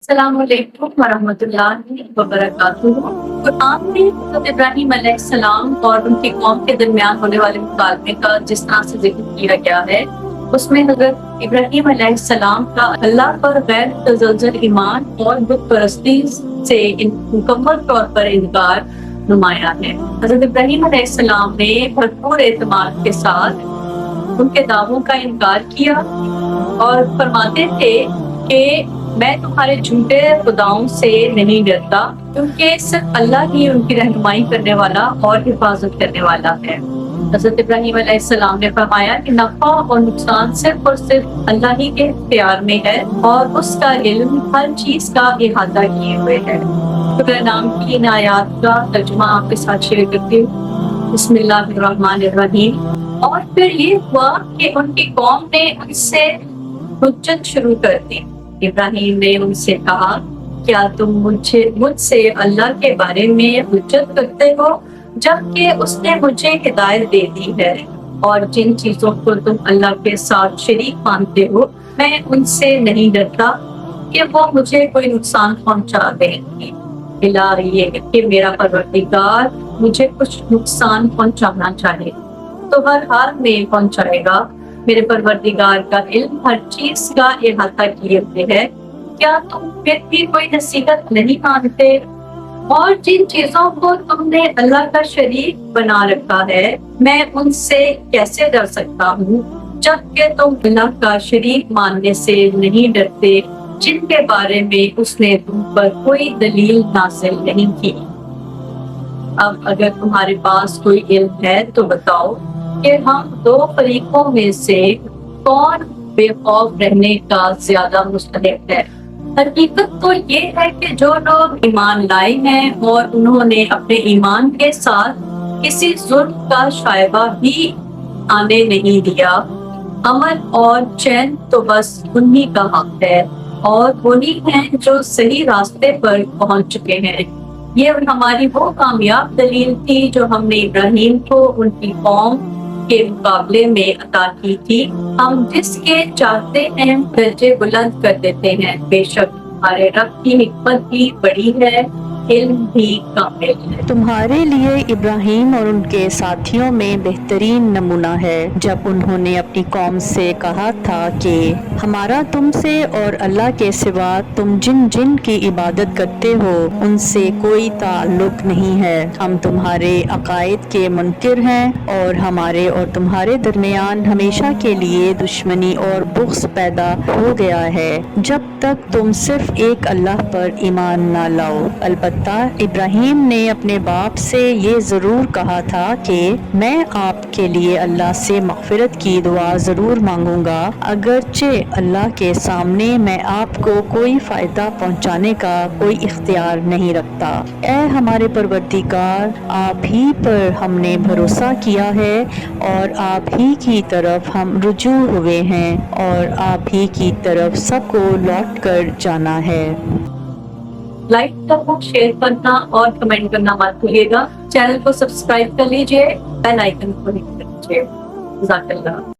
السلام علیکم ورحمۃ اللہ وبرکاتہ۔ قرآن میں حضرت ابراہیم علیہ السلام اور ان کی قوم کے درمیان ہونے والے مکالمے کا جس طرح سے ذکر کیا گیا ہے، اس میں حضرت ابراہیم علیہ السلام کا اللہ پر غیر تزلزل ایمان اور بت پرستی سے مکمل طور پر انکار نمایاں ہے۔ حضرت ابراہیم علیہ السلام نے بھرپور اعتماد کے ساتھ ان کے دعووں کا انکار کیا اور فرماتے تھے کہ میں تمہارے جھوٹے خداؤں سے نہیں ڈرتا، کیونکہ صرف اللہ ہی ان کی رہنمائی کرنے والا اور حفاظت کرنے والا ہے۔ حضرت ابراہیم علیہ السلام نے فرمایا کہ نفع اور نقصان صرف اور صرف اللہ ہی کے اختیار میں ہے اور اس کا علم ہر چیز کا احاطہ کیے ہوئے ہے۔ شکر نام کی ان آیات کا ترجمہ آپ کے ساتھ شیئر کرتی ہوں۔ بسم اللہ الرحمن الرحیم۔ اور پھر یہ ہوا کہ ان کی قوم نے ان سے حجت شروع کر دی۔ ابراہیم نے ان سے کہا، کیا تم مجھ سے اللہ کے بارے میں حجت کرتے ہو، جبکہ اس نے مجھے ہدایت دے دی ہے، اور جن چیزوں کو تم اللہ کے ساتھ شریک مانتے ہو میں ان سے نہیں ڈرتا کہ وہ مجھے کوئی نقصان پہنچا دیں گی، الا یہ کہ میرا پروردگار مجھے کچھ نقصان پہنچانا چاہے تو ہر حال میں پہنچائے گا۔ میرے پروردگار کا علم ہر چیز کا احاطہ کیے ہوئے ہے۔ کیا تم پھر بھی کوئی نصیحت نہیں مانتے؟ اور جن چیزوں کو تم نے اللہ کا شریک بنا رکھا ہے میں ان سے کیسے ڈر سکتا ہوں، جبکہ تم اللہ کا شریک ماننے سے نہیں ڈرتے جن کے بارے میں اس نے تم پر کوئی دلیل نازل نہیں کی۔ اب اگر تمہارے پاس کوئی علم ہے تو بتاؤ کہ ہم دو فریقوں میں سے کون بے خوف رہنے کا زیادہ مستحق ہے۔ حقیقت تو یہ ہے کہ جو لوگ ایمان لائے ہیں اور انہوں نے اپنے ایمان کے ساتھ کسی ظلم کا شائبہ بھی آنے نہیں دیا، امن اور چین تو بس انہی کا حق ہے، اور وہی ہیں جو صحیح راستے پر پہنچ چکے ہیں۔ یہ ہماری وہ کامیاب دلیل تھی جو ہم نے ابراہیم کو ان کی قوم کے مقابلے میں عطا کی تھی۔ ہم جس کے چاہتے ہیں درجے بلند کر دیتے ہیں۔ بے شک ہمارے رب کی حکمت بھی بڑی ہے، علم بھی کامل ہے۔ تمہارے لیے ابراہیم اور ان کے ساتھیوں میں بہترین نمونہ ہے جب انہوں نے اپنی قوم سے کہا تھا کہ ہمارا تم سے اور اللہ کے سوا تم جن کی عبادت کرتے ہو ان سے کوئی تعلق نہیں ہے، ہم تمہارے عقائد کے منکر ہیں اور ہمارے اور تمہارے درمیان ہمیشہ کے لیے دشمنی اور بغض پیدا ہو گیا ہے جب تک تم صرف ایک اللہ پر ایمان نہ لاؤ۔ البتہ ابراہیم نے اپنے باپ سے یہ ضرور کہا تھا کہ میں آپ کے لیے اللہ سے مغفرت کی دعا ضرور مانگوں گا، اگرچہ اللہ کے سامنے میں آپ کو کوئی فائدہ پہنچانے کا کوئی اختیار نہیں رکھتا۔ اے ہمارے پروردگار، آپ ہی پر ہم نے بھروسہ کیا ہے اور آپ ہی کی طرف ہم رجوع ہوئے ہیں اور آپ ہی کی طرف سب کو لوٹ کر جانا ہے۔ لائک کرنا، شیئر کرنا اور کمنٹ کرنا مت بھولیے گا۔ چینل کو سبسکرائب کر لیجئے، بیل آئیکن کو ہٹ کر لیجئے۔ جزاک اللہ۔